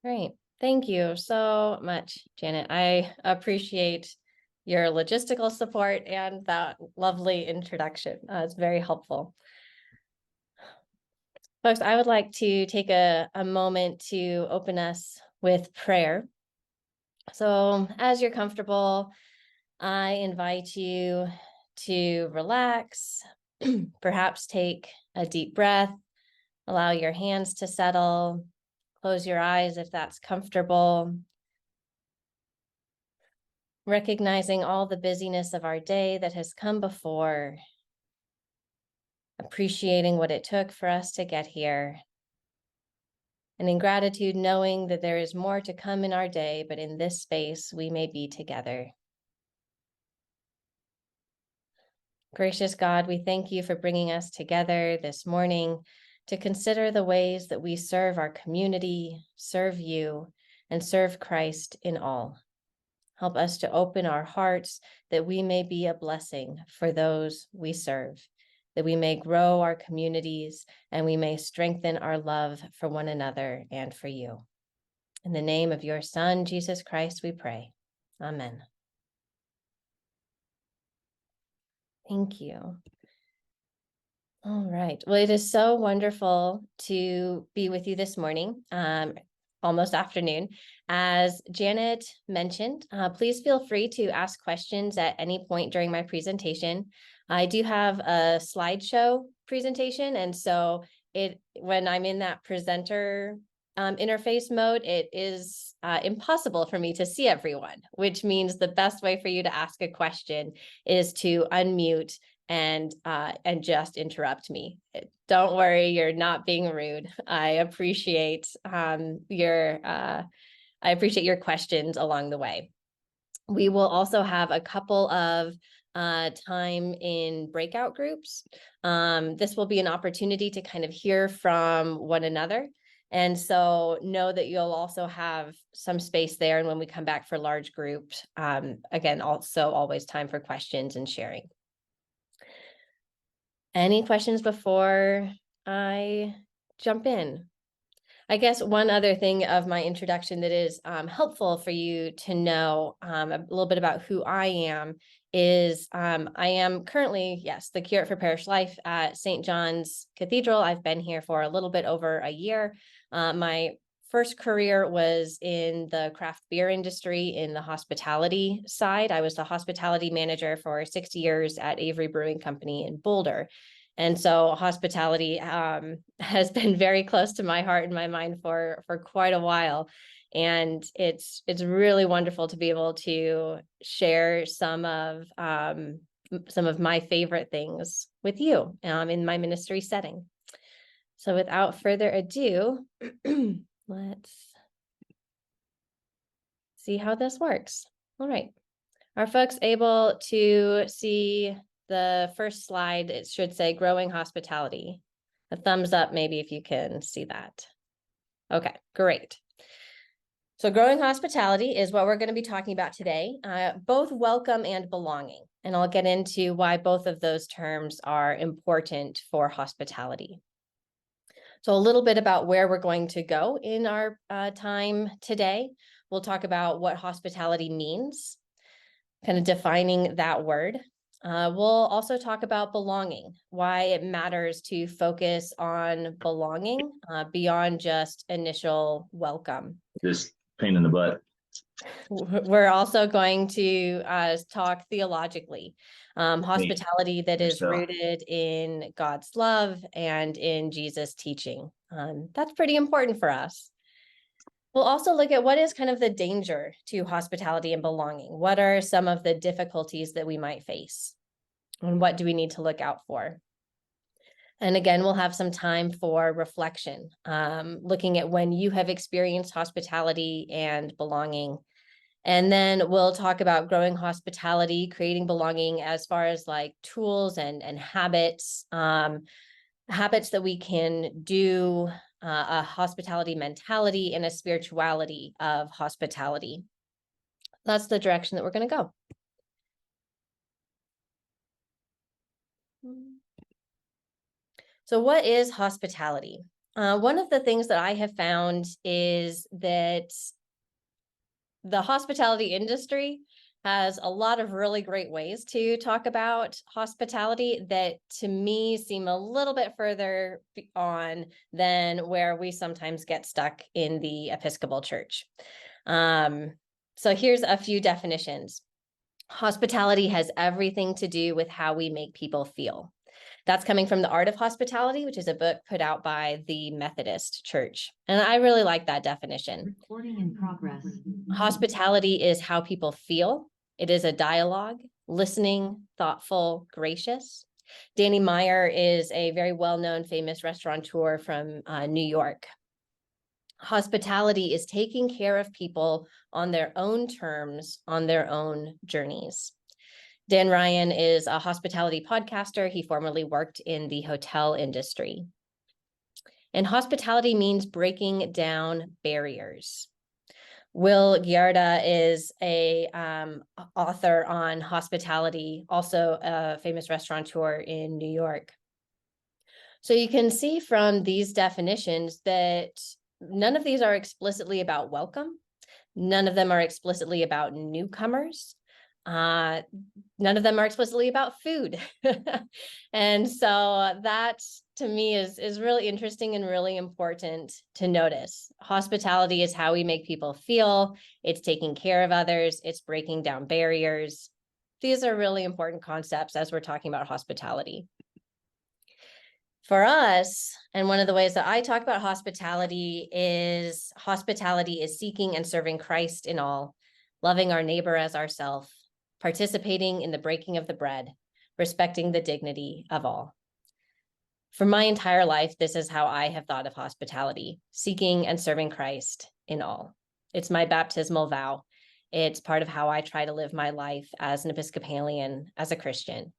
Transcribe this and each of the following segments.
Great. Thank you so much, Janet. I appreciate your logistical support and that lovely introduction. It's very helpful. Folks, I would like to take a moment to open us with prayer. So as you're comfortable, I invite you to relax, perhaps take a deep breath, allow your hands to settle, close your eyes if that's comfortable. Recognizing all the busyness of our day that has come before, appreciating what it took for us to get here, and in gratitude, knowing that there is more to come in our day, but in this space, we may be together. Gracious God, we thank you for bringing us together this morning to consider the ways that we serve our community, serve you, and serve Christ in all. Help us to open our hearts that we may be a blessing for those we serve, that we may grow our communities and we may strengthen our love for one another and for you. In the name of your Son, Jesus Christ, we pray. Amen. Thank you. All right. Well, it is so wonderful to be with you this morning, almost afternoon. As Janet mentioned, please feel free to ask questions at any point during my presentation. I do have a slideshow presentation, and so when I'm in that presenter interface mode, it is impossible for me to see everyone, which means the best way for you to ask a question is to unmute and just interrupt me. Don't worry, you're not being rude. I appreciate your questions along the way. We will also have a couple of time in breakout groups. This will be an opportunity to kind of hear from one another. And so know that you'll also have some space there. And when we come back for large groups, again, also always time for questions and sharing. Any questions before I jump in? I guess one other thing of my introduction that is helpful for you to know a little bit about who I am is I am currently, yes, the curate for parish life at St. John's Cathedral. I've been here for a little bit over a year. My first career was in the craft beer industry in the hospitality side. I was the hospitality manager for 60 years at Avery Brewing Company in Boulder. And so hospitality has been very close to my heart and my mind for quite a while. And it's really wonderful to be able to share some of my favorite things with you in my ministry setting. So without further ado, let's see how this works. All right. Are folks able to see the first slide? It should say growing hospitality. A thumbs up maybe if you can see that. Okay, great. So growing hospitality is what we're going to be talking about today, both welcome and belonging. And I'll get into why both of those terms are important for hospitality. So a little bit about where we're going to go in our time today. We'll talk about what hospitality means, kind of defining that word. We'll also talk about belonging, why it matters to focus on belonging beyond just initial welcome. Just pain in the butt. We're also going to talk theologically, hospitality that is rooted in God's love and in Jesus' teaching. That's pretty important for us. We'll also look at what is kind of the danger to hospitality and belonging. What are some of the difficulties that we might face? And what do we need to look out for? And again, we'll have some time for reflection, looking at when you have experienced hospitality and belonging. And then we'll talk about growing hospitality, creating belonging as far as like tools and habits, habits that we can do, a hospitality mentality and a spirituality of hospitality. That's the direction that we're going to go. So what is hospitality? One of the things that I have found is that the hospitality industry has a lot of really great ways to talk about hospitality that to me seem a little bit further on than where we sometimes get stuck in the Episcopal Church. So here's a few definitions. Hospitality has everything to do with how we make people feel. That's coming from The Art of Hospitality, which is a book put out by the Methodist Church. And I really like that definition. Recording in progress. Hospitality is how people feel. It is a dialogue, listening, thoughtful, gracious. Danny Meyer is a very well-known famous restaurateur from New York. Hospitality is taking care of people on their own terms, on their own journeys. Dan Ryan is a hospitality podcaster. He formerly worked in the hotel industry. And hospitality means breaking down barriers. Will Giarda is a author on hospitality, also a famous restaurateur in New York. So you can see from these definitions that none of these are explicitly about welcome. None of them are explicitly about newcomers. None of them are explicitly about food. And so that to me is really interesting and really important to notice. Hospitality is how we make people feel. It's taking care of others. It's breaking down barriers. These are really important concepts as we're talking about hospitality. For us, and one of the ways that I talk about hospitality is seeking and serving Christ in all, loving our neighbor as ourselves, participating in the breaking of the bread, respecting the dignity of all. For my entire life, this is how I have thought of hospitality, seeking and serving Christ in all. It's my baptismal vow. It's part of how I try to live my life as an Episcopalian, as a Christian.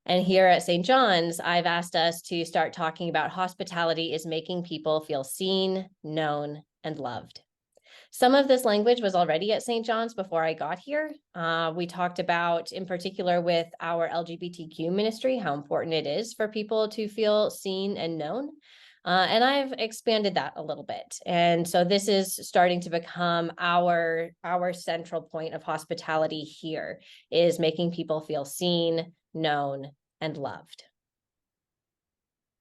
And here at St. John's, I've asked us to start talking about hospitality is making people feel seen, known, and loved. Some of this language was already at St. John's before I got here. We talked about, in particular with our LGBTQ ministry, how important it is for people to feel seen and known. And I've expanded that a little bit. And so this is starting to become our central point of hospitality here, is making people feel seen, known, and loved.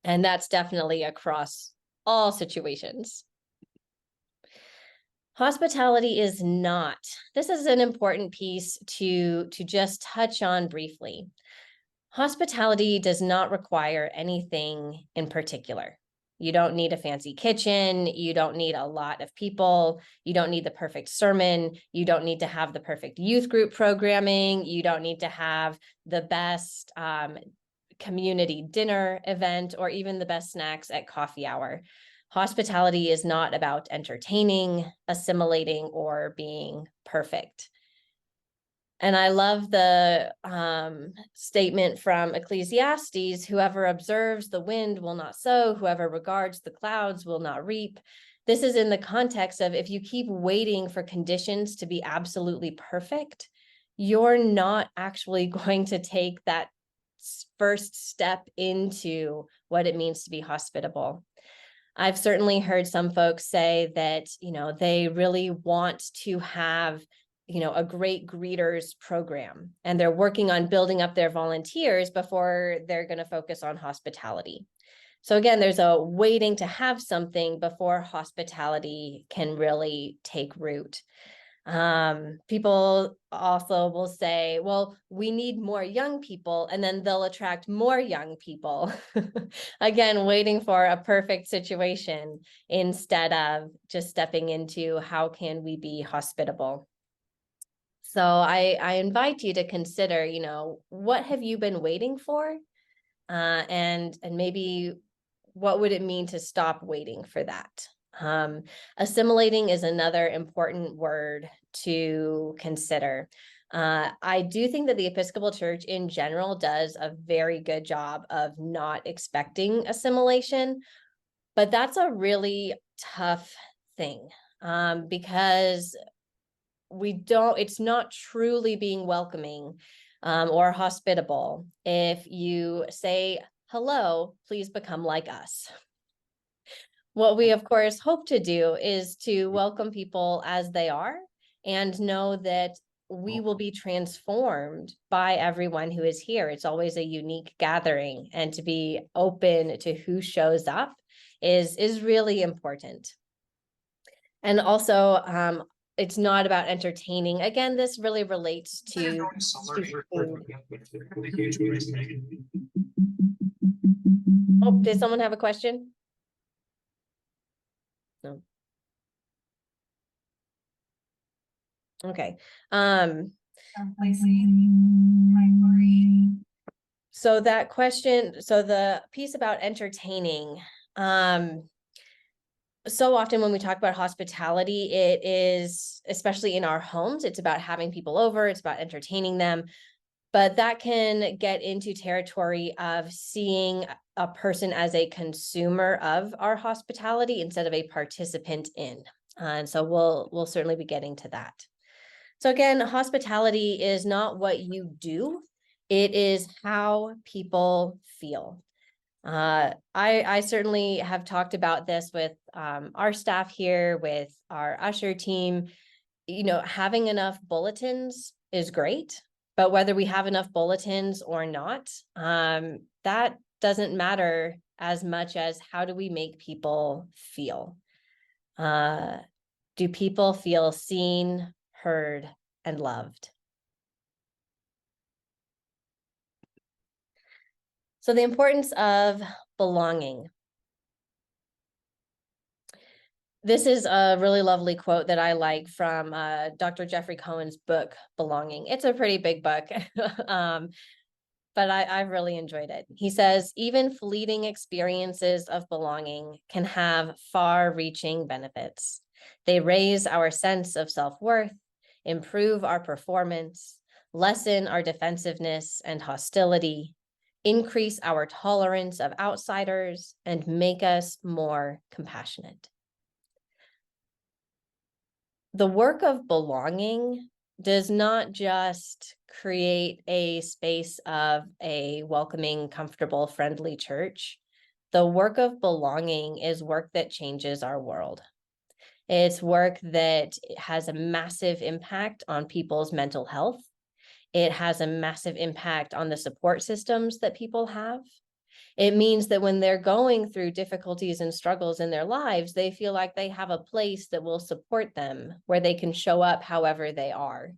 And that's definitely across all situations. Hospitality is not, this is an important piece to just touch on briefly. Hospitality does not require anything in particular. You don't need a fancy kitchen. You don't need a lot of people. You don't need the perfect sermon. You don't need to have the perfect youth group programming. You don't need to have the best community dinner event or even the best snacks at coffee hour. Hospitality is not about entertaining, assimilating, or being perfect. And I love the statement from Ecclesiastes, whoever observes the wind will not sow, whoever regards the clouds will not reap. This is in the context of if you keep waiting for conditions to be absolutely perfect, you're not actually going to take that first step into what it means to be hospitable. I've certainly heard some folks say that, they really want to have a great greeters program, and they're working on building up their volunteers before they're going to focus on hospitality. So again, there's a waiting to have something before hospitality can really take root. People also will say, well, we need more young people, and then they'll attract more young people. Again, waiting for a perfect situation instead of just stepping into how can we be hospitable. So I invite you to consider, what have you been waiting for? And maybe what would it mean to stop waiting for that? Assimilating is another important word to consider. I do think that the Episcopal Church in general does a very good job of not expecting assimilation, but that's a really tough thing because it's not truly being welcoming or hospitable if you say, hello, please become like us. What we, of course, hope to do is to welcome people as they are and know that we will be transformed by everyone who is here. It's always a unique gathering, and to be open to who shows up is really important. And also, it's not about entertaining. Again, this really relates to food. Oh, did someone have a question? No. Okay. So that question, so the piece about entertaining, so often when we talk about hospitality, it is, especially in our homes, it's about having people over, it's about entertaining them. But that can get into territory of seeing a person as a consumer of our hospitality instead of a participant in. And so we'll certainly be getting to that. So again, hospitality is not what you do, it is how people feel. I certainly have talked about this with our staff here, with our usher team. You know, having enough bulletins is great, but whether we have enough bulletins or not, that doesn't matter as much as how do we make people feel? Do people feel seen, heard, and loved? So the importance of belonging. This is a really lovely quote that I like from Dr. Jeffrey Cohen's book, Belonging. It's a pretty big book, but I've really enjoyed it. He says, even fleeting experiences of belonging can have far-reaching benefits. They raise our sense of self-worth, improve our performance, lessen our defensiveness and hostility, increase our tolerance of outsiders, and make us more compassionate. The work of belonging does not just create a space of a welcoming, comfortable, friendly church. The work of belonging is work that changes our world. It's work that has a massive impact on people's mental health. It has a massive impact on the support systems that people have. It means that when they're going through difficulties and struggles in their lives, they feel like they have a place that will support them, where they can show up however they are.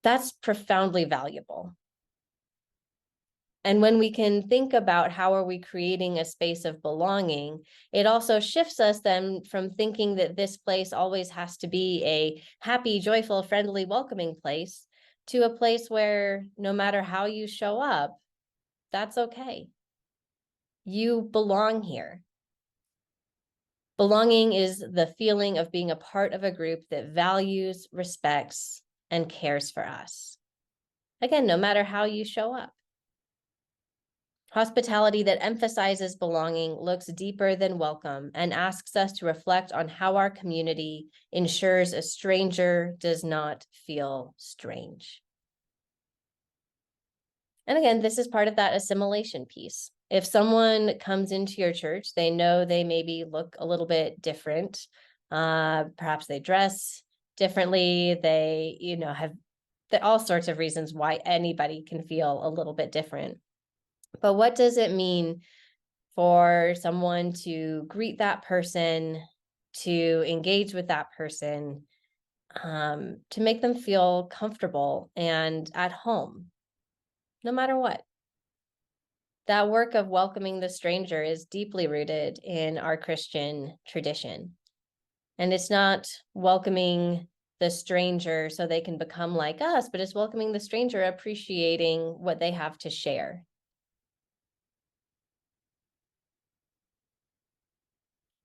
That's profoundly valuable. And when we can think about how are we creating a space of belonging, it also shifts us then from thinking that this place always has to be a happy, joyful, friendly, welcoming place to a place where no matter how you show up, that's okay. You belong here. Belonging is the feeling of being a part of a group that values, respects, and cares for us. Again, no matter how you show up. Hospitality that emphasizes belonging looks deeper than welcome and asks us to reflect on how our community ensures a stranger does not feel strange. And again, this is part of that assimilation piece. If someone comes into your church, they know they maybe look a little bit different. Perhaps they dress differently. They, have all sorts of reasons why anybody can feel a little bit different. But what does it mean for someone to greet that person, to engage with that person, to make them feel comfortable and at home, no matter what? That work of welcoming the stranger is deeply rooted in our Christian tradition. And it's not welcoming the stranger so they can become like us, but it's welcoming the stranger, appreciating what they have to share.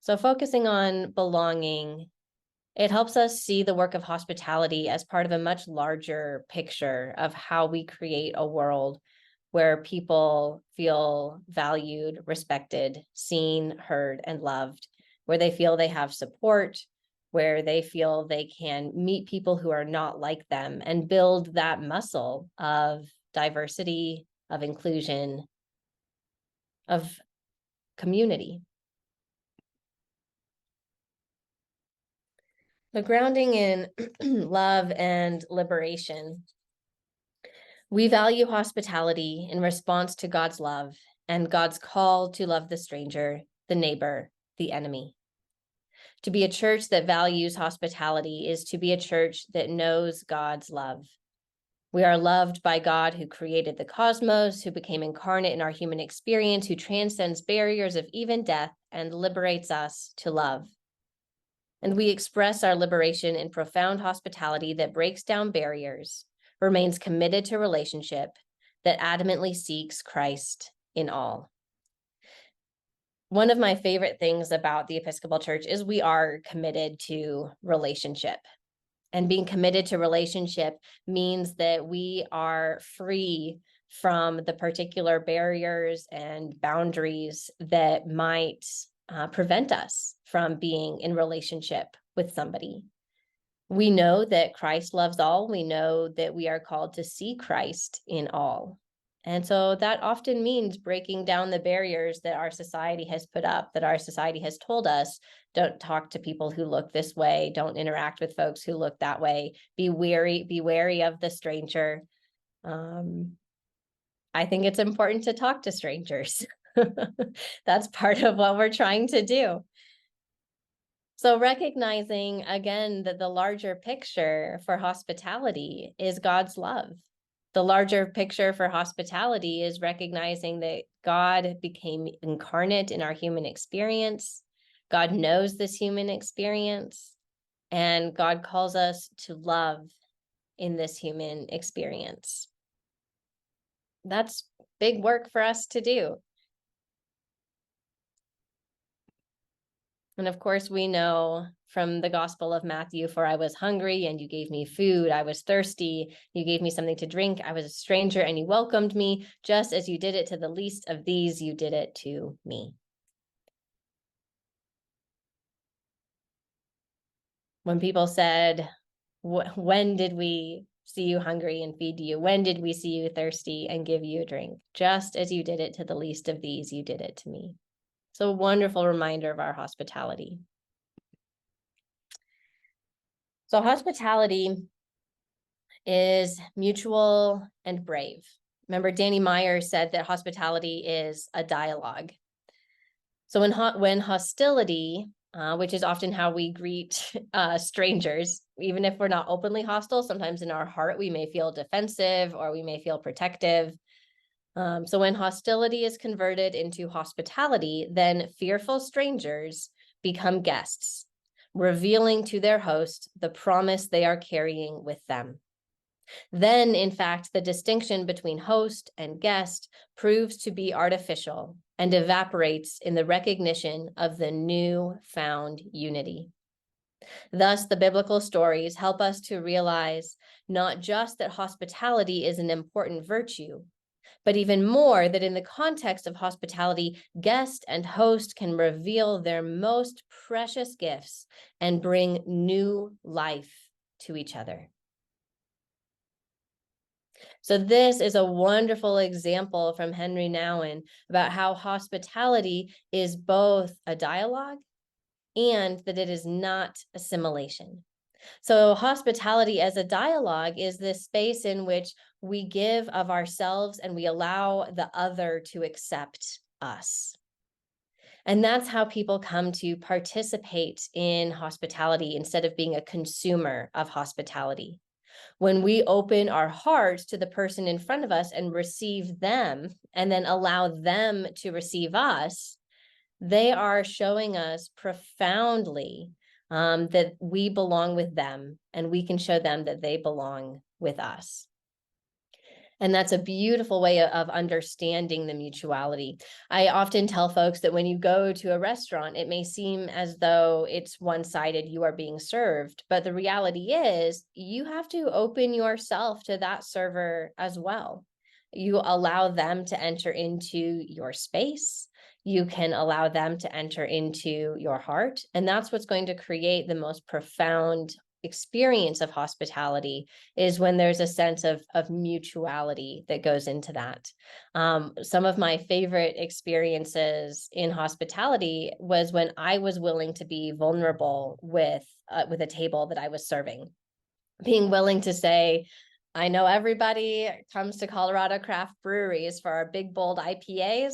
So focusing on belonging, it helps us see the work of hospitality as part of a much larger picture of how we create a world where people feel valued, respected, seen, heard, and loved, where they feel they have support, where they feel they can meet people who are not like them and build that muscle of diversity, of inclusion, of community. The grounding in love and liberation. We value hospitality in response to God's love and God's call to love the stranger, the neighbor, the enemy. To be a church that values hospitality is to be a church that knows God's love. We are loved by God, who created the cosmos, who became incarnate in our human experience, who transcends barriers of even death and liberates us to love. And we express our liberation in profound hospitality that breaks down barriers, remains committed to relationship, that adamantly seeks Christ in all. One of my favorite things about the Episcopal Church is we are committed to relationship. And being committed to relationship means that we are free from the particular barriers and boundaries that might prevent us from being in relationship with somebody. We know that Christ loves all. We know that we are called to see Christ in all. And so that often means breaking down the barriers that our society has put up, that our society has told us, don't talk to people who look this way, don't interact with folks who look that way, be wary of the stranger. I think it's important to talk to strangers. That's part of what we're trying to do. So recognizing again that the larger picture for hospitality is God's love. The larger picture for hospitality is recognizing that God became incarnate in our human experience. God knows this human experience, and God calls us to love in this human experience. That's big work for us to do. And of course, we know from the Gospel of Matthew, for I was hungry and you gave me food. I was thirsty. You gave me something to drink. I was a stranger and you welcomed me. Just as you did it to the least of these, you did it to me. When people said, when did we see you hungry and feed you? When did we see you thirsty and give you a drink? Just as you did it to the least of these, you did it to me. So a wonderful reminder of our hospitality. So hospitality is mutual and brave. Remember, Danny Meyer said that hospitality is a dialogue. So when hostility, which is often how we greet strangers, even if we're not openly hostile, sometimes in our heart we may feel defensive or we may feel protective. So when hostility is converted into hospitality, then fearful strangers become guests, revealing to their host the promise they are carrying with them. Then, in fact, the distinction between host and guest proves to be artificial and evaporates in the recognition of the new found unity. Thus, the biblical stories help us to realize not just that hospitality is an important virtue, but even more that in the context of hospitality, guest and host can reveal their most precious gifts and bring new life to each other. So this is a wonderful example from Henry Nouwen about how hospitality is both a dialogue and that it is not assimilation. So hospitality as a dialogue is this space in which we give of ourselves and we allow the other to accept us. And that's how people come to participate in hospitality instead of being a consumer of hospitality. When we open our hearts to the person in front of us and receive them and then allow them to receive us, they are showing us profoundly that we belong with them and we can show them that they belong with us. And that's a beautiful way of understanding the mutuality. I often tell folks that when you go to a restaurant, it may seem as though it's one-sided, you are being served, but the reality is you have to open yourself to that server as well. You allow them to enter into your space. You can allow them to enter into your heart. And that's what's going to create the most profound experience of hospitality is when there's a sense of mutuality that goes into that. Some of my favorite experiences in hospitality was when I was willing to be vulnerable with a table that I was serving, being willing to say, I know everybody comes to Colorado Craft Breweries for our big, bold IPAs,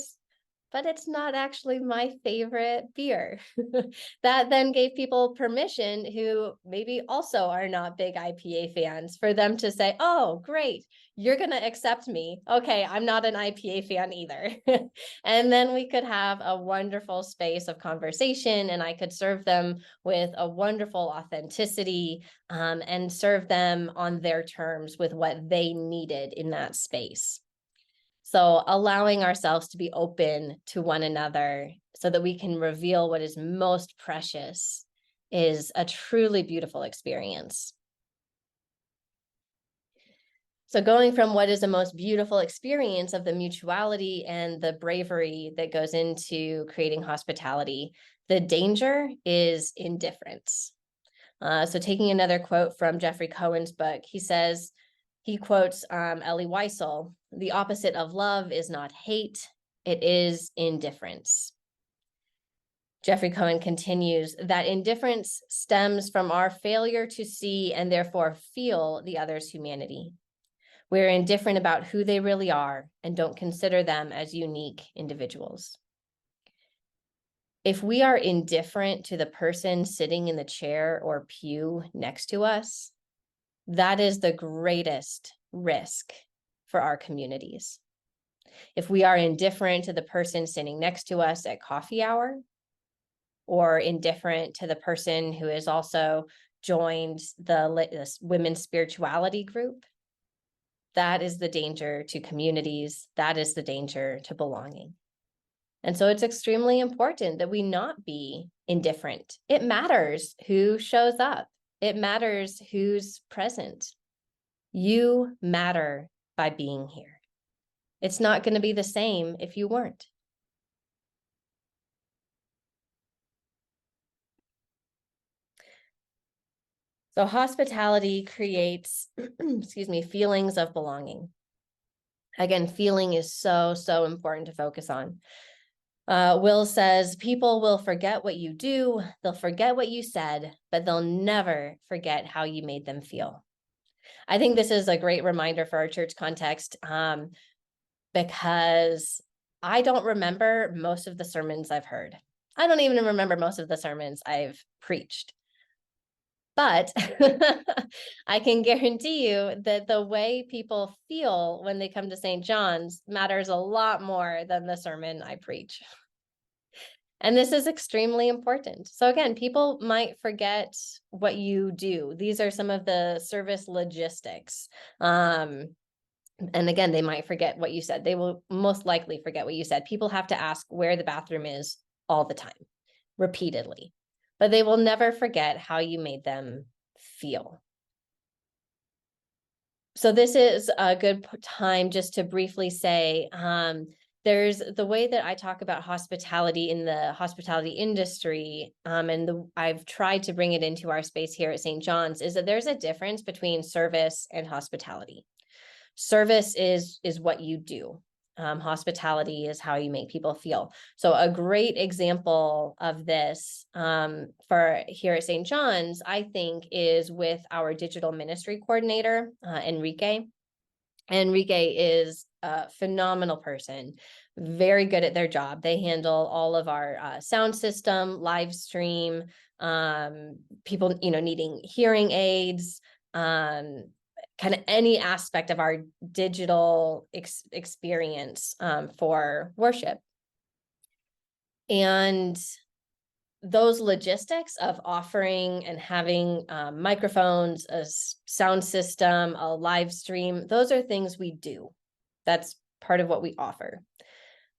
but it's not actually my favorite beer. That then gave people permission who maybe also are not big IPA fans for them to say, oh, great, you're going to accept me. Okay, I'm not an IPA fan either. And then we could have a wonderful space of conversation, and I could serve them with a wonderful authenticity, and serve them on their terms with what they needed in that space. So allowing ourselves to be open to one another so that we can reveal what is most precious is a truly beautiful experience. So going from what is the most beautiful experience of the mutuality and the bravery that goes into creating hospitality, the danger is indifference. So taking another quote from Jeffrey Cohen's book, he quotes Elie Wiesel, the opposite of love is not hate, it is indifference. Jeffrey Cohen continues that indifference stems from our failure to see and therefore feel the other's humanity. We're indifferent about who they really are and don't consider them as unique individuals. If we are indifferent to the person sitting in the chair or pew next to us, that is the greatest risk for our communities. If we are indifferent to the person sitting next to us at coffee hour, or indifferent to the person who has also joined this women's spirituality group, that is the danger to communities. That is the danger to belonging. And so it's extremely important that we not be indifferent. It matters who shows up. It matters who's present. You matter by being here. It's not going to be the same if you weren't. So hospitality creates, excuse me, feelings of belonging. Again, feeling is so, so important to focus on. Will says, people will forget what you do, they'll forget what you said, but they'll never forget how you made them feel. I think this is a great reminder for our church context, because I don't remember most of the sermons I've heard. I don't even remember most of the sermons I've preached. But I can guarantee you that the way people feel when they come to St. John's matters a lot more than the sermon I preach. And this is extremely important. So again, people might forget what you do. These are some of the service logistics. And again, they might forget what you said. They will most likely forget what you said. People have to ask where the bathroom is all the time, repeatedly, but they will never forget how you made them feel. So this is a good time just to briefly say, there's the way that I talk about hospitality in the hospitality industry, and I've tried to bring it into our space here at St. John's, is that there's a difference between service and hospitality. Service is what you do. Hospitality is how you make people feel. So a great example of this for here at St. John's, I think, is with our digital ministry coordinator, Enrique. Enrique is a phenomenal person, very good at their job. They handle all of our sound system, live stream, people, needing hearing aids, kind of any aspect of our digital experience for worship. And those logistics of offering and having microphones, a sound system, a live stream, those are things we do. That's part of what we offer.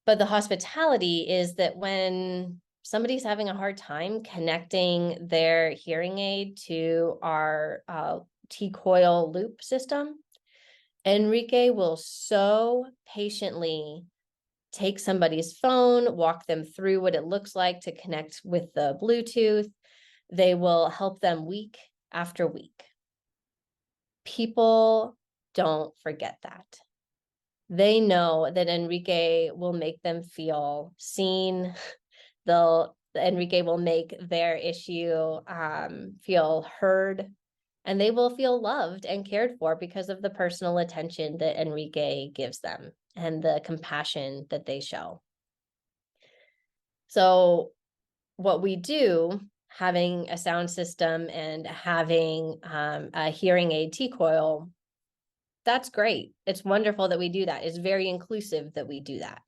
But the hospitality is that when somebody's having a hard time connecting their hearing aid to our T-coil loop system, Enrique will so patiently take somebody's phone, walk them through what it looks like to connect with the Bluetooth. They will help them after week. People don't forget that. They know that Enrique will make them feel seen. Enrique will make their issue feel heard, and they will feel loved and cared for because of the personal attention that Enrique gives them and the compassion that they show. So what we do, having a sound system and having a hearing aid T-coil, that's great. It's wonderful that we do that. It's very inclusive that we do that.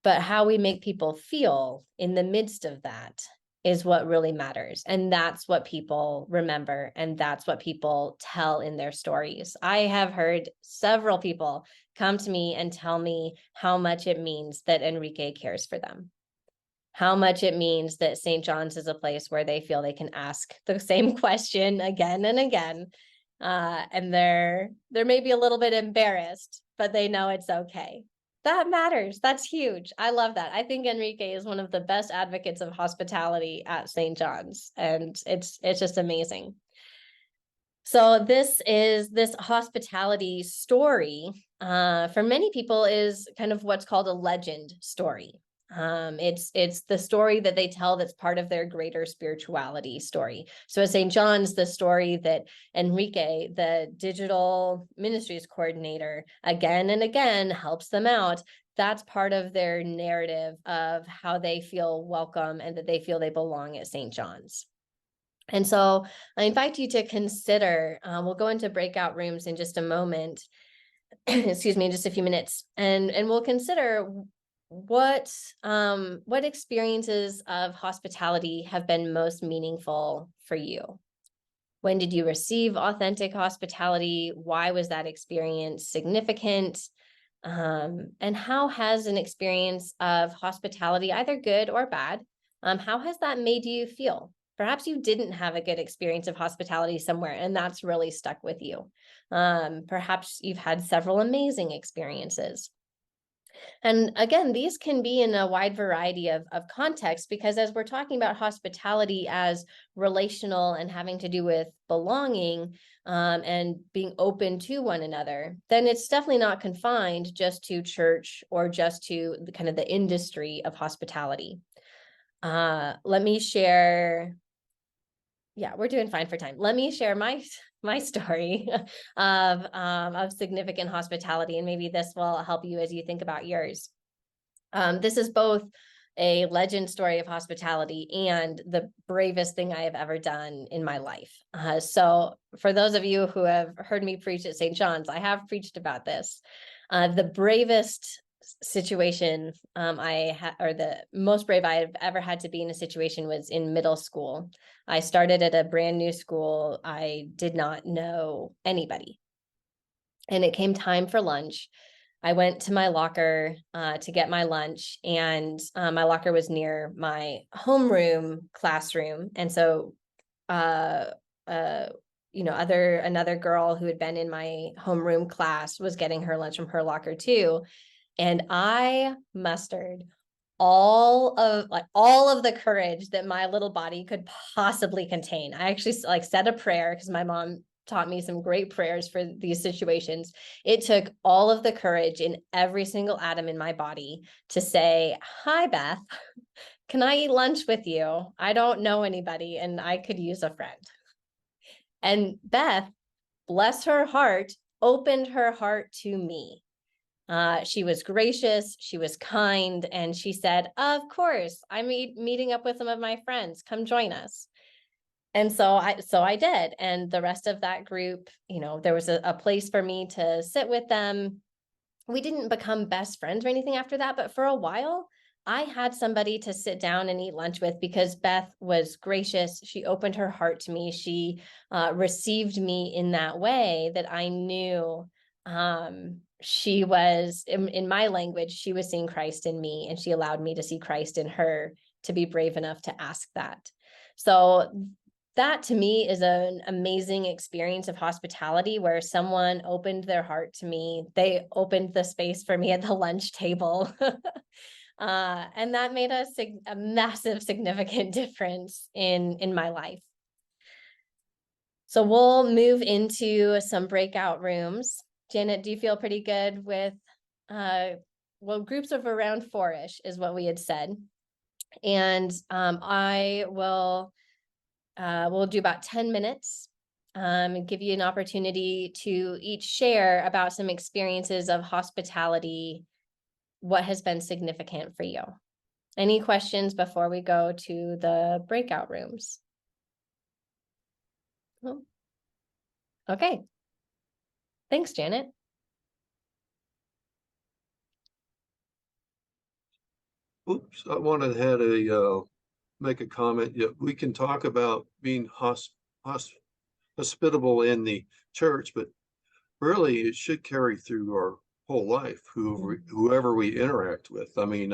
But how we make people feel in the midst of that is what really matters. And that's what people remember. And that's what people tell in their stories. I have heard several people come to me and tell me how much it means that Enrique cares for them, how much it means that St. John's is a place where they feel they can ask the same question again and again. And they're maybe a little bit embarrassed, but they know it's okay. That matters. That's huge. I love that. I think Enrique is one of the best advocates of hospitality at St. John's, and it's just amazing. So this hospitality story, for many people, is kind of what's called a legend story. It's the story that they tell that's part of their greater spirituality story. So at St. John's, the story that Enrique, the digital ministries coordinator, again and again helps them out, that's part of their narrative of how they feel welcome and that they feel they belong at St. John's. And so I invite you to consider, we'll go into breakout rooms in just a moment, excuse me, in just a few minutes, and we'll consider what experiences of hospitality have been most meaningful for you. When did you receive authentic hospitality? Why was that experience significant? And how has an experience of hospitality, either good or bad, how has that made you feel? Perhaps you didn't have a good experience of hospitality somewhere, and that's really stuck with you. Perhaps you've had several amazing experiences. And again, these can be in a wide variety of contexts, because as we're talking about hospitality as relational and having to do with belonging and being open to one another, then it's definitely not confined just to church or just to the kind of the industry of hospitality. Let me share. Yeah, we're doing fine for time. Let me share my story of significant hospitality, and maybe this will help you as you think about yours. This is both a legend story of hospitality and the bravest thing I have ever done in my life. So for those of you who have heard me preach at St. John's, I have preached about this. The bravest situation or the most brave I've ever had to be in a situation was in middle school. I started at a brand new school. I did not know anybody. And it came time for lunch. I went to my locker to get my lunch, and my locker was near my homeroom classroom. And so, another girl who had been in my homeroom class was getting her lunch from her locker too. And I mustered all of the courage that my little body could possibly contain. I actually said a prayer, because my mom taught me some great prayers for these situations. It took all of the courage in every single atom in my body to say, "Hi, Beth, can I eat lunch with you? I don't know anybody and I could use a friend." And Beth, bless her heart, opened her heart to me. She was gracious, she was kind, and she said, "Of course, I'm meeting up with some of my friends. Come join us." And so I did. And the rest of that group, there was a place for me to sit with them. We didn't become best friends or anything after that, but for a while, I had somebody to sit down and eat lunch with, because Beth was gracious. She opened her heart to me. She received me in that way that I knew she was, in my language, she was seeing Christ in me, and she allowed me to see Christ in her, to be brave enough to ask that. So that to me is an amazing experience of hospitality, where someone opened their heart to me. They opened the space for me at the lunch table. And that made a massive, significant difference in my life. So we'll move into some breakout rooms. Janet, do you feel pretty good with, well, groups of around 4-ish is what we had said. And I will, we'll do about 10 minutes, give you an opportunity to each share about some experiences of hospitality, what has been significant for you. Any questions before we go to the breakout rooms? Oh. Okay. Thanks, Janet. Oops, I wanted to had a make a comment. Yeah, we can talk about being hospitable in the church, but really it should carry through our whole life, whoever we interact with. I mean,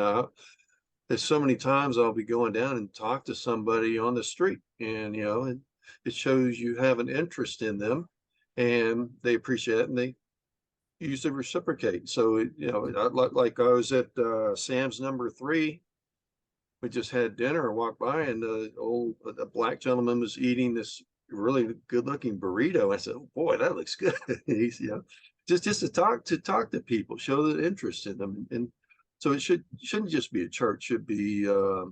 there's so many times I'll be going down and talk to somebody on the street, and it shows you have an interest in them, and they appreciate it, and they usually reciprocate. So like I was at Sam's number 3. We just had dinner and walked by, and the black gentleman was eating this really good looking burrito. I said, "Oh boy, that looks good." He's, just to talk to people, show the interest in them, and so it shouldn't just be a church. Should be a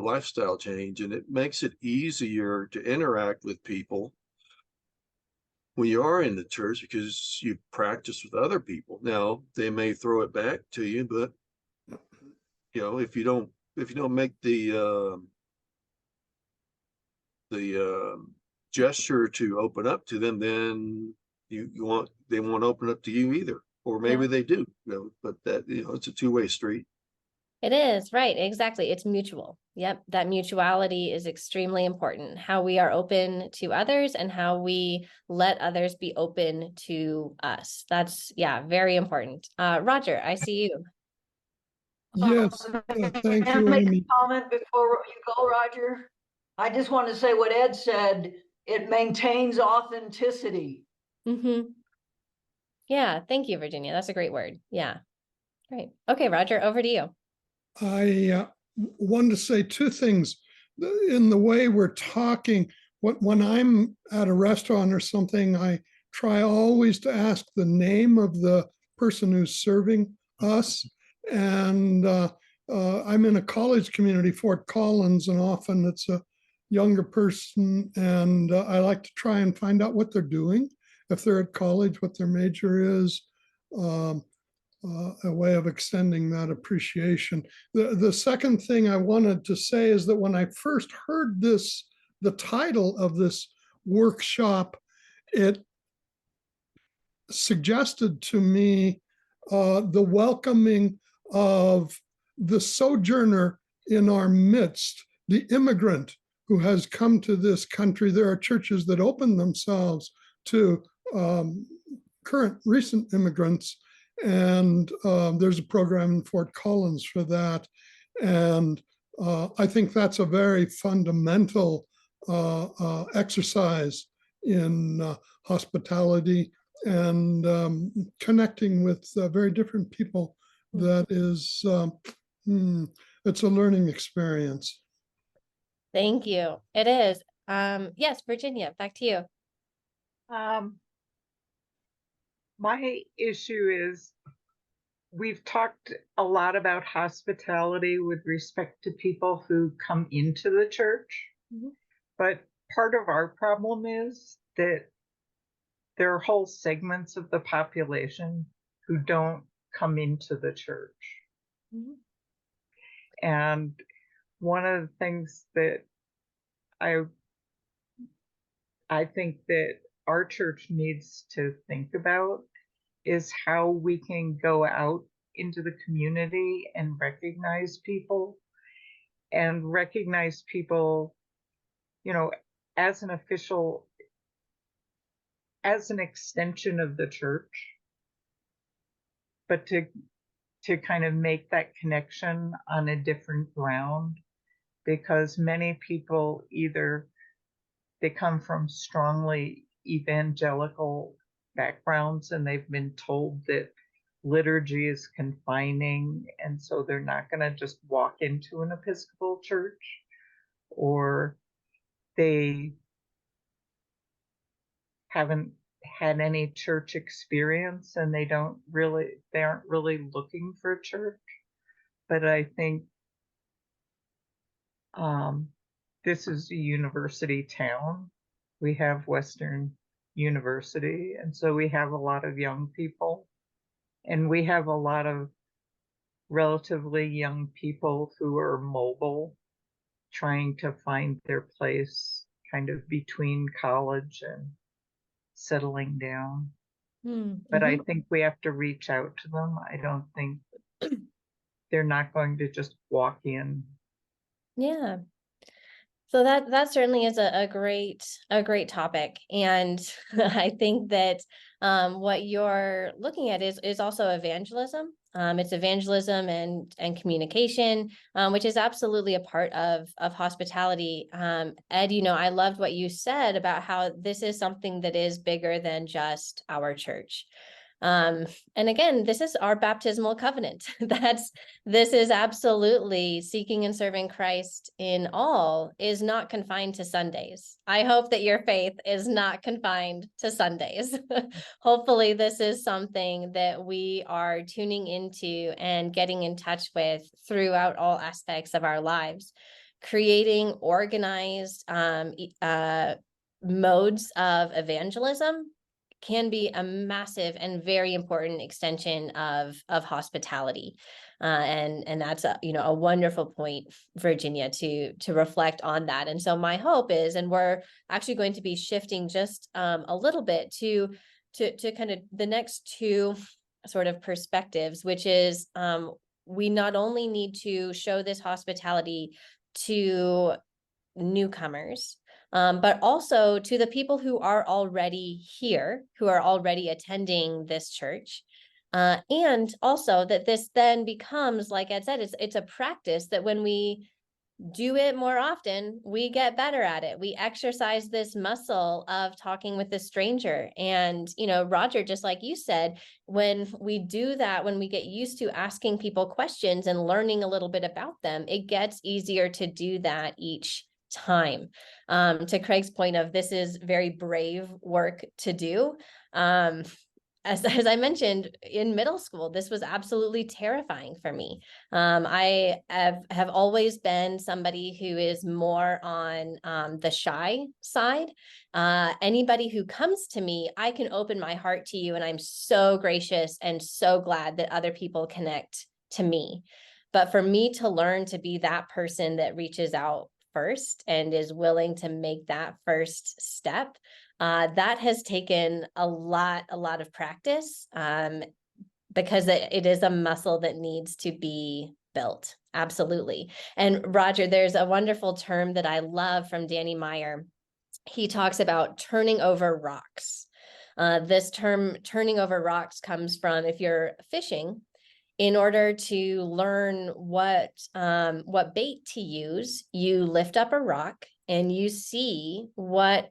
lifestyle change, and it makes it easier to interact with people when you are in the church because you practice with other people. Now they may throw it back to you, but if you don't make the gesture to open up to them, then they won't open up to you either, or maybe they do. But that it's a two-way street. It is, right, exactly. It's mutual. Yep, that mutuality is extremely important. How we are open to others and how we let others be open to us. That's, very important. Roger, I see you. Yes, thank Can I you, make Amy. a comment before you go, Roger? I just want to say what Ed said. It maintains authenticity. Yeah, thank you, Virginia. That's a great word. Yeah, great. Okay, Roger, over to you. I wanted to say two things. In the way we're talking, when I'm at a restaurant or something, I try always to ask the name of the person who's serving us. And I'm in a college community, Fort Collins, and often it's a younger person. And I like to try and find out what they're doing, if they're at college, what their major is. A way of extending that appreciation. The second thing I wanted to say is that when I first heard the title of this workshop, it suggested to me the welcoming of the sojourner in our midst, the immigrant who has come to this country. There are churches that open themselves to recent immigrants, and there's a program in Fort Collins for that. And I think that's a very fundamental exercise in hospitality and connecting with very different people. That is, it's a learning experience. Thank you. It is. Yes, Virginia, back to you. My issue is we've talked a lot about hospitality with respect to people who come into the church, but part of our problem is that there are whole segments of the population who don't come into the church. And one of the things that I think that our church needs to think about is how we can go out into the community and recognize people, as an official, as an extension of the church, but to kind of make that connection on a different ground, because many people they come from strongly evangelical backgrounds and they've been told that liturgy is confining, and so they're not going to just walk into an Episcopal church, or they haven't had any church experience and they aren't really looking for church. But I think this is a university town. We have Western University, and so we have a lot of young people, and we have a lot of relatively young people who are mobile, trying to find their place kind of between college and settling down. But I think we have to reach out to them. I don't think they're not going to just walk in. Yeah. So that certainly is a great topic. And I think that what you're looking at is also evangelism. It's evangelism and communication, which is absolutely a part of hospitality. Ed, I loved what you said about how this is something that is bigger than just our church. And again, this is our baptismal covenant. This is absolutely seeking and serving Christ in all, is not confined to Sundays. I hope that your faith is not confined to Sundays. Hopefully this is something that we are tuning into and getting in touch with throughout all aspects of our lives, creating organized modes of evangelism can be a massive and very important extension of hospitality. And that's a wonderful point, Virginia, to reflect on that. And so my hope is, and we're actually going to be shifting just a little bit to kind of the next two sort of perspectives, which is we not only need to show this hospitality to newcomers, but also to the people who are already here, who are already attending this church. And also that this then becomes, like Ed said, it's a practice that when we do it more often, we get better at it. We exercise this muscle of talking with a stranger. And, Roger, just like you said, when we do that, when we get used to asking people questions and learning a little bit about them, it gets easier to do that each time. To Craig's point of, this is very brave work to do. As I mentioned, in middle school, this was absolutely terrifying for me. I have always been somebody who is more on the shy side. Anybody who comes to me, I can open my heart to you, and I'm so gracious and so glad that other people connect to me. But for me to learn to be that person that reaches out first and is willing to make that first step, that has taken a lot of practice, because it is a muscle that needs to be built. Absolutely. And Roger, there's a wonderful term that I love from Danny Meyer. He talks about turning over rocks. This term, turning over rocks, comes from, if you're fishing, in order to learn what bait to use, you lift up a rock and you see what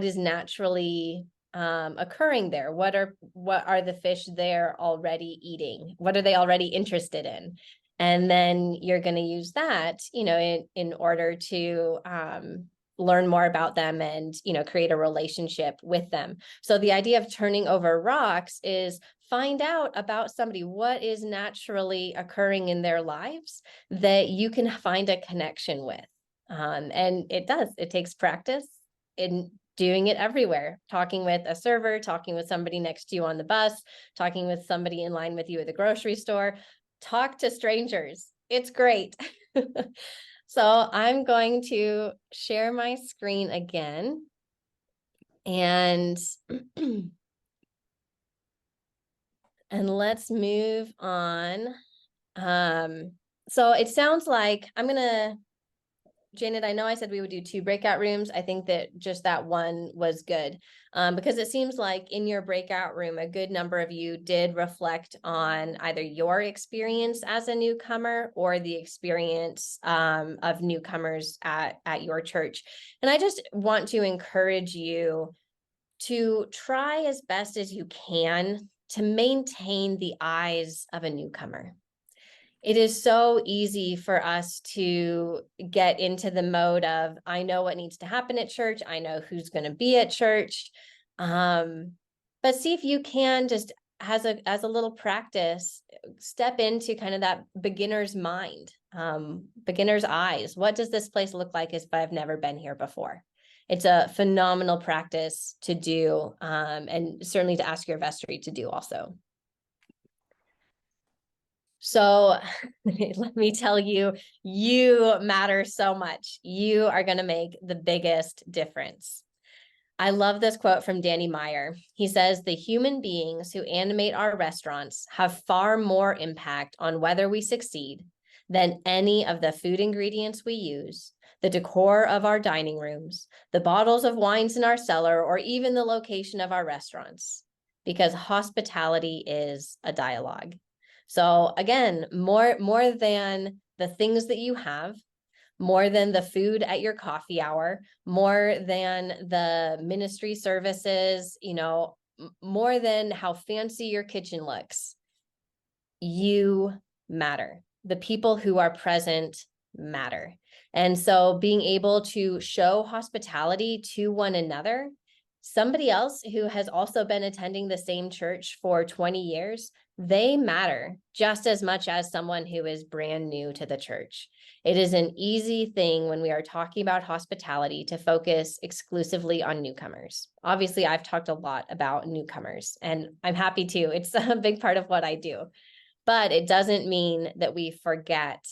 is naturally occurring there. What are the fish there already eating? What are they already interested in? And then you're going to use that, in order to learn more about them and, create a relationship with them. So the idea of turning over rocks is find out about somebody, what is naturally occurring in their lives that you can find a connection with. And it takes practice in doing it everywhere, talking with a server, talking with somebody next to you on the bus, talking with somebody in line with you at the grocery store. Talk to strangers. It's great. So I'm going to share my screen again. And and let's move on. So it sounds like Janet, I know I said we would do 2 breakout rooms. I think that just that one was good, because it seems like in your breakout room, a good number of you did reflect on either your experience as a newcomer or the experience of newcomers at your church. And I just want to encourage you to try as best as you can to maintain the eyes of a newcomer. It is so easy for us to get into the mode of, I know what needs to happen at church. I know who's going to be at church. But see if you can just as a little practice, step into kind of that beginner's mind, beginner's eyes. What does this place look like if I've never been here before? It's a phenomenal practice to do, and certainly to ask your vestry to do also. So let me tell you, you matter so much. You are going to make the biggest difference. I love this quote from Danny Meyer. He says, the human beings who animate our restaurants have far more impact on whether we succeed than any of the food ingredients we use, the decor of our dining rooms, the bottles of wines in our cellar, or even the location of our restaurants, because hospitality is a dialogue. So again, more than the things that you have, more than the food at your coffee hour, more than the ministry services, you know, more than how fancy your kitchen looks, you matter. The people who are present matter. And so being able to show hospitality to one another, somebody else who has also been attending the same church for 20 years, they matter just as much as someone who is brand new to the church. It is an easy thing when we are talking about hospitality to focus exclusively on newcomers. Obviously, I've talked a lot about newcomers, and I'm happy to. It's a big part of what I do. But it doesn't mean that we forget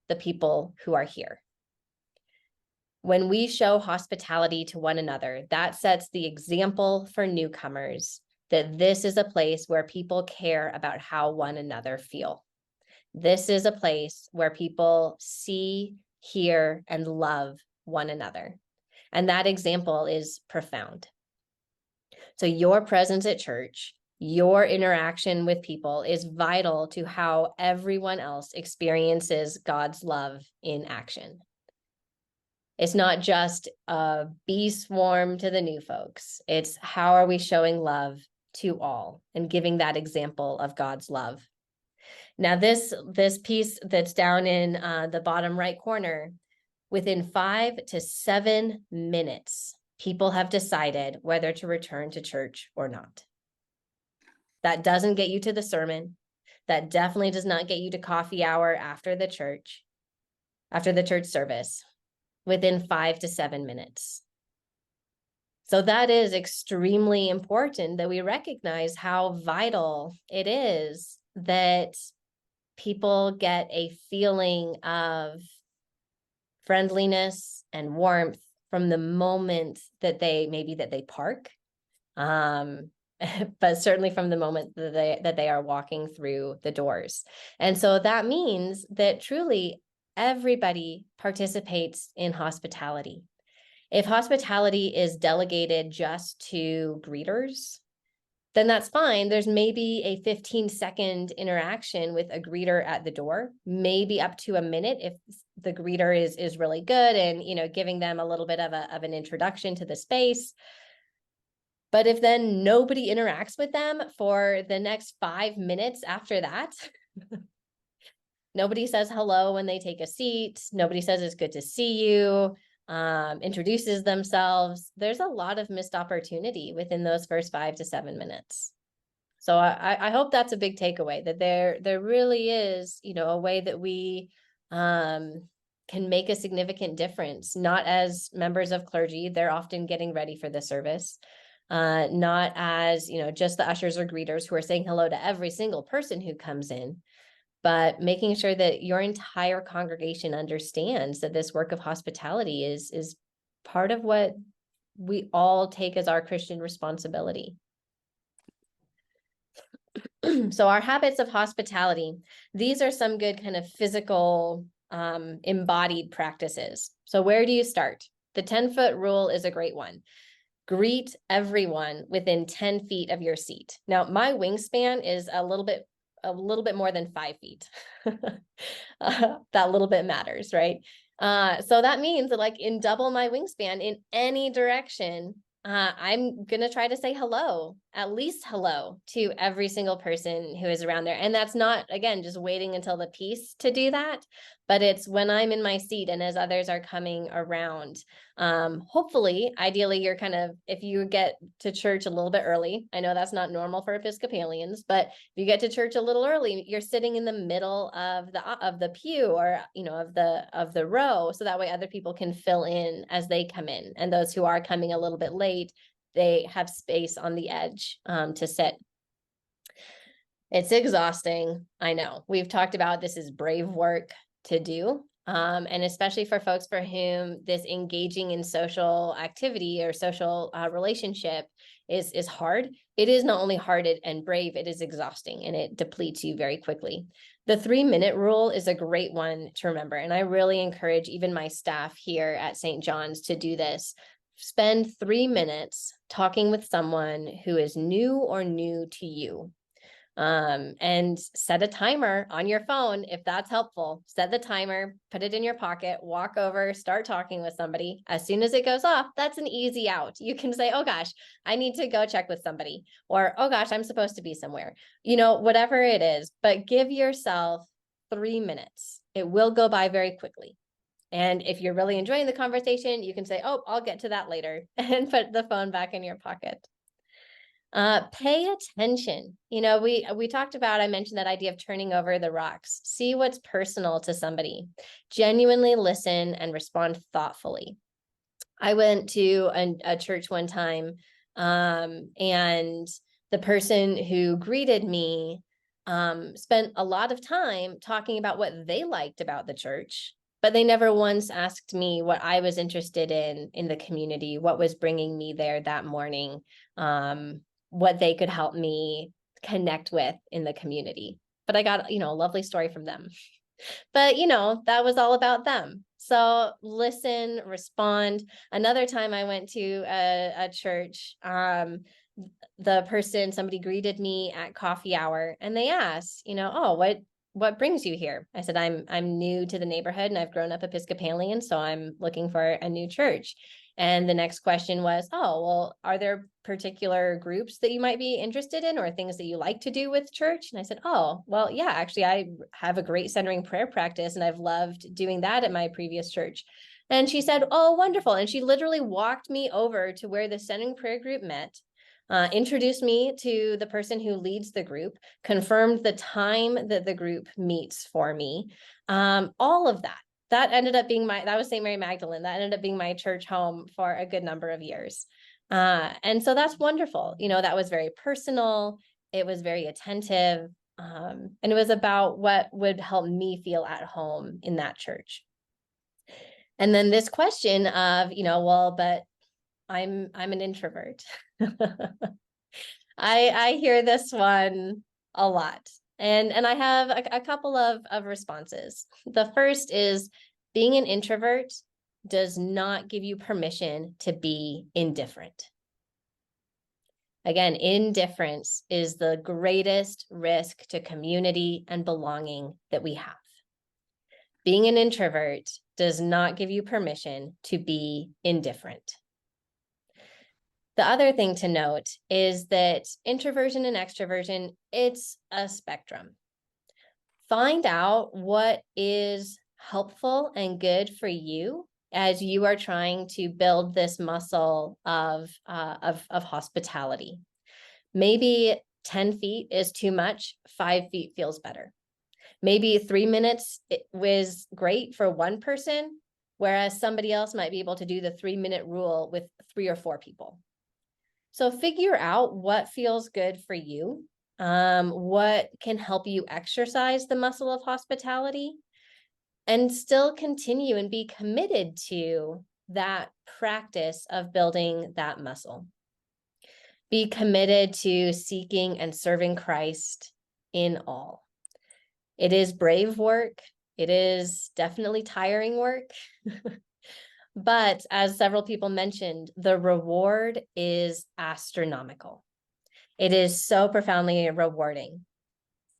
the people who are here. When we show hospitality to one another, that sets the example for newcomers that this is a place where people care about how one another feel. This is a place where people see, hear, and love one another. And that example is profound. So your presence at church, your interaction with people is vital to how everyone else experiences God's love in action. It's not just a bee swarm to the new folks. It's how are we showing love to all and giving that example of God's love. Now, this piece that's down in the bottom right corner, within 5 to 7 minutes, people have decided whether to return to church or not. That doesn't get you to the sermon. That definitely does not get you to coffee hour after the church service, within 5 to 7 minutes. So that is extremely important that we recognize how vital it is that people get a feeling of friendliness and warmth from the moment that they park, but certainly from the moment that they are walking through the doors. And so that means that truly everybody participates in hospitality. If hospitality is delegated just to greeters, then that's fine. There's maybe a 15-second interaction with a greeter at the door, maybe up to a minute if the greeter is really good and, you know, giving them a little bit of an introduction to the space. But if then nobody interacts with them for the next 5 minutes after that, nobody says hello when they take a seat, nobody says it's good to see you, introduces themselves, there's a lot of missed opportunity within those first 5 to 7 minutes. So I hope that's a big takeaway, that there really is, you know, a way that we can make a significant difference, not as members of clergy, they're often getting ready for the service, not as, you know, just the ushers or greeters who are saying hello to every single person who comes in, but making sure that your entire congregation understands that this work of hospitality is part of what we all take as our Christian responsibility. So our habits of hospitality, these are some good kind of physical embodied practices. So where do you start? The 10-foot rule is a great one. Greet everyone within 10 feet of your seat. Now, my wingspan is a little bit more than 5 feet. That little bit matters, right? So that means that, like, in double my wingspan in any direction, I'm gonna try to say hello, at least hello, to every single person who is around there. And that's not, again, just waiting until the piece to do that, but it's when I'm in my seat and as others are coming around. Hopefully, ideally, you're kind of, if you get to church a little bit early, I know that's not normal for Episcopalians, but if you get to church a little early, you're sitting in the middle of the pew, or of the row, so that way other people can fill in as they come in, and those who are coming a little bit late, they have space on the edge to sit. It's exhausting. I know. We've talked about this is brave work to do. And especially for folks for whom this engaging in social activity or social relationship is hard. It is not only hard and brave, it is exhausting, and it depletes you very quickly. The 3-minute rule is a great one to remember. And I really encourage even my staff here at St. John's to do this. Spend 3 minutes talking with someone who is new or new to you. And set a timer on your phone if that's helpful. Set the timer, put it in your pocket, walk over, start talking with somebody. As soon as it goes off, that's an easy out. You can say, oh gosh, I need to go check with somebody, or oh gosh, I'm supposed to be somewhere, whatever it is, but give yourself 3 minutes. It will go by very quickly. And if you're really enjoying the conversation, you can say, oh, I'll get to that later, and put the phone back in your pocket. Pay attention. We talked about, I mentioned that idea of turning over the rocks. See what's personal to somebody. Genuinely listen and respond thoughtfully. I went to a church one time, and the person who greeted me spent a lot of time talking about what they liked about the church, but they never once asked me what I was interested in the community, what was bringing me there that morning, what they could help me connect with in the community. But I got, a lovely story from them. But, that was all about them. So listen, respond. Another time I went to a church, somebody greeted me at coffee hour, and they asked, oh, what brings you here? I said, I'm new to the neighborhood and I've grown up Episcopalian, so I'm looking for a new church. And the next question was, oh, well, are there particular groups that you might be interested in, or things that you like to do with church? And I said, oh, well, yeah, actually, I have a great centering prayer practice, and I've loved doing that at my previous church. And she said, oh, wonderful. And she literally walked me over to where the centering prayer group met, introduced me to the person who leads the group, confirmed the time that the group meets for me, all of that. That ended up being that was St. Mary Magdalene. That ended up being my church home for a good number of years. And so that's wonderful. That was very personal. It was very attentive. And it was about what would help me feel at home in that church. And then this question of, well, but I'm an introvert. I hear this one a lot. And I have a couple of responses. The first is, being an introvert does not give you permission to be indifferent. Again, indifference is the greatest risk to community and belonging that we have. Being an introvert does not give you permission to be indifferent. The other thing to note is that introversion and extroversion, it's a spectrum. Find out what is helpful and good for you as you are trying to build this muscle of hospitality. Maybe 10 feet is too much, 5 feet feels better. Maybe 3 minutes was great for one person, whereas somebody else might be able to do the 3-minute rule with 3 or 4 people. So figure out what feels good for you, what can help you exercise the muscle of hospitality, and still continue and be committed to that practice of building that muscle. Be committed to seeking and serving Christ in all. It is brave work. It is definitely tiring work. But as several people mentioned, the reward is astronomical. It is so profoundly rewarding.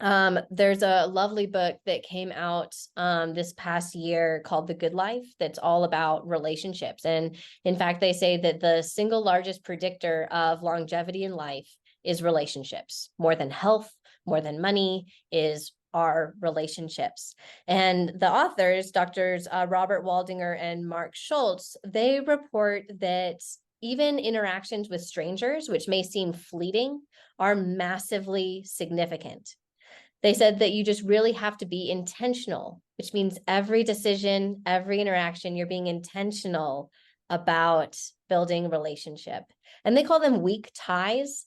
There's a lovely book that came out this past year called The Good Life that's all about relationships. And in fact, they say that the single largest predictor of longevity in life is relationships. More than health, more than money, is our relationships. And the authors, Doctors Robert Waldinger and Mark Schultz, they report that even interactions with strangers, which may seem fleeting, are massively significant. They said that you just really have to be intentional, which means every decision, every interaction, you're being intentional about building relationship. And they call them weak ties.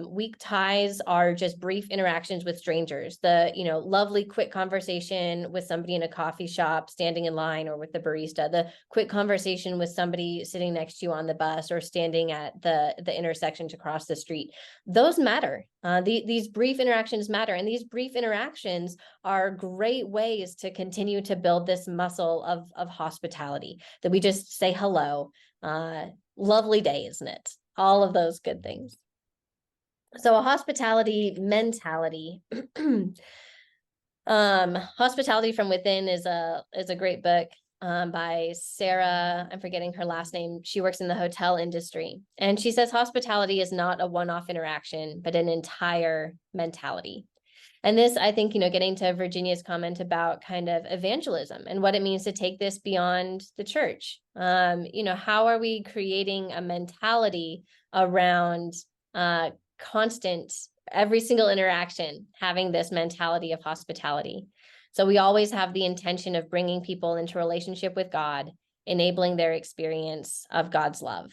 Weak ties are just brief interactions with strangers. The, lovely quick conversation with somebody in a coffee shop, standing in line, or with the barista, the quick conversation with somebody sitting next to you on the bus or standing at the intersection to cross the street. Those matter. These brief interactions matter. And these brief interactions are great ways to continue to build this muscle of hospitality, that we just say hello, lovely day, isn't it? All of those good things. So a hospitality mentality. Hospitality from Within is a great book by Sarah. I'm forgetting her last name. She works in the hotel industry, and she says hospitality is not a one-off interaction, but an entire mentality. And this, I think, getting to Virginia's comment about kind of evangelism and what it means to take this beyond the church. How are we creating a mentality around constant, every single interaction, having this mentality of hospitality? So we always have the intention of bringing people into relationship with God, enabling their experience of God's love.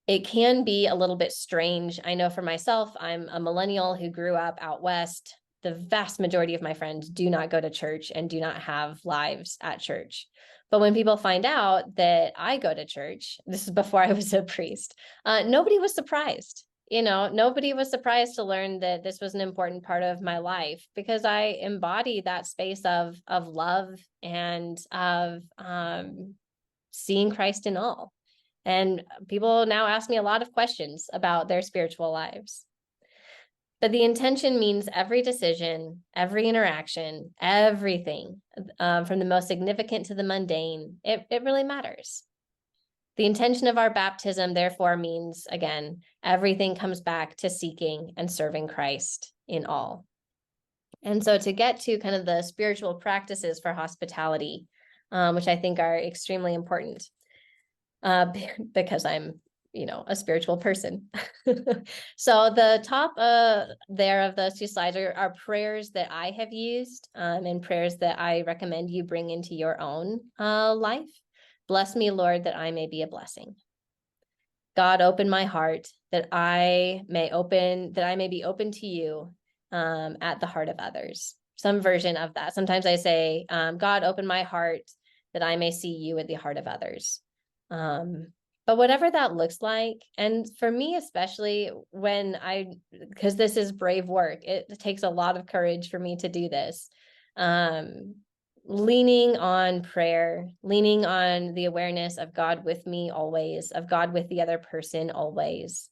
It can be a little bit strange. I know for myself, I'm a millennial who grew up out west. The vast majority of my friends do not go to church and do not have lives at church. But when people find out that I go to church, this is before I was a priest, nobody was surprised. Nobody was surprised to learn that this was an important part of my life, because I embody that space of love and of seeing Christ in all. And people now ask me a lot of questions about their spiritual lives. But the intention means every decision, every interaction, everything, from the most significant to the mundane, it really matters. The intention of our baptism, therefore, means, again, everything comes back to seeking and serving Christ in all. And so to get to kind of the spiritual practices for hospitality, which I think are extremely important, because I'm, a spiritual person. So the top there of those two slides are prayers that I have used, and prayers that I recommend you bring into your own life. Bless me, Lord, that I may be a blessing. God, open my heart that I may be open to you at the heart of others. Some version of that. Sometimes I say, God, open my heart that I may see you at the heart of others. But whatever that looks like, and for me, especially because this is brave work, it takes a lot of courage for me to do this. Leaning on prayer, leaning on the awareness of God with me always, of God with the other person always.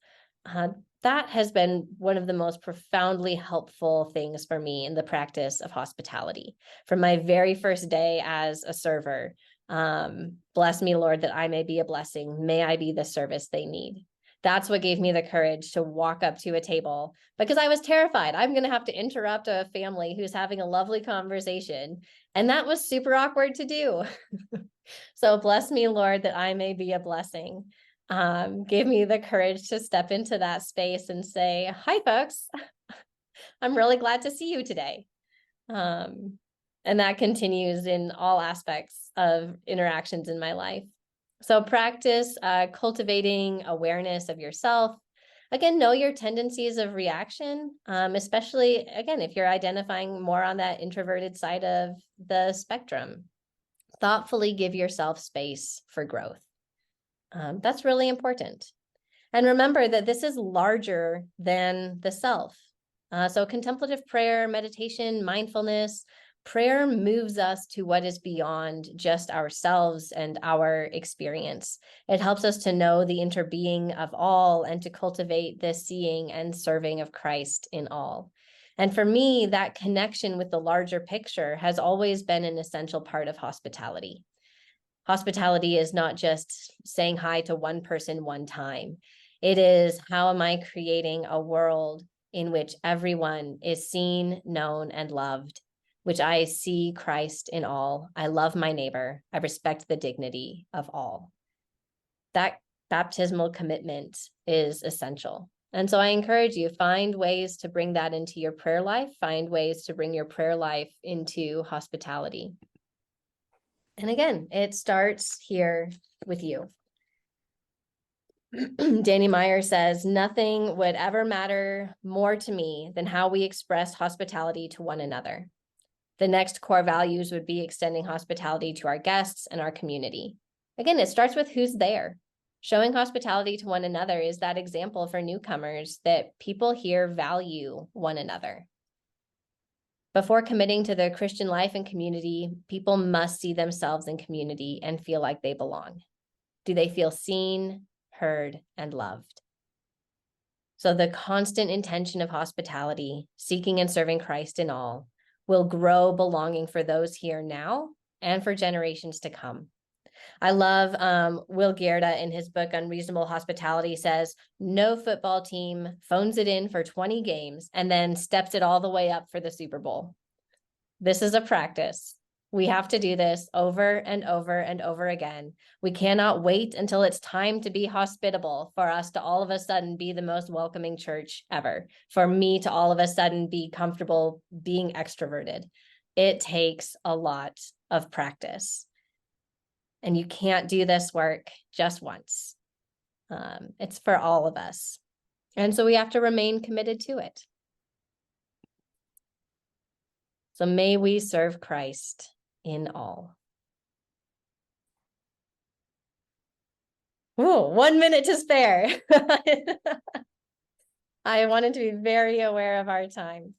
That has been one of the most profoundly helpful things for me in the practice of hospitality. From my very first day as a server, bless me, Lord, that I may be a blessing. May I be the service they need. That's what gave me the courage to walk up to a table, because I was terrified. I'm going to have to interrupt a family who's having a lovely conversation. And that was super awkward to do. So bless me, Lord, that I may be a blessing. Gave me the courage to step into that space and say, hi, folks. I'm really glad to see you today. And that continues in all aspects of interactions in my life. So practice cultivating awareness of yourself. Again, know your tendencies of reaction, especially, again, if you're identifying more on that introverted side of the spectrum. Thoughtfully give yourself space for growth. That's really important. And remember that this is larger than the self. So contemplative prayer, meditation, mindfulness, prayer moves us to what is beyond just ourselves and our experience. It helps us to know the interbeing of all and to cultivate the seeing and serving of Christ in all. And for me, that connection with the larger picture has always been an essential part of hospitality. Hospitality is not just saying hi to one person one time. It is, how am I creating a world in which everyone is seen, known, and loved, which I see Christ in all. I love my neighbor. I respect the dignity of all. That baptismal commitment is essential. And so I encourage you, find ways to bring that into your prayer life, find ways to bring your prayer life into hospitality. And again, it starts here with you. Danny Meyer says, nothing would ever matter more to me than how we express hospitality to one another. The next core values would be extending hospitality to our guests and our community. Again, it starts with who's there. Showing hospitality to one another is that example for newcomers that people here value one another. Before committing to the Christian life and community, people must see themselves in community and feel like they belong. Do they feel seen, heard, and loved? So the constant intention of hospitality, seeking and serving Christ in all, will grow belonging for those here now and for generations to come. I love Will Gerda in his book Unreasonable Hospitality says, no football team phones it in for 20 games and then steps it all the way up for the Super Bowl. This is a practice. We have to do this over and over and over again. We cannot wait until it's time to be hospitable for us to all of a sudden be the most welcoming church ever, for me to all of a sudden be comfortable being extroverted. It takes a lot of practice. And you can't do this work just once. It's for all of us. And so we have to remain committed to it. So may we serve Christ in all. Oh, 1 minute to spare. I wanted to be very aware of our time.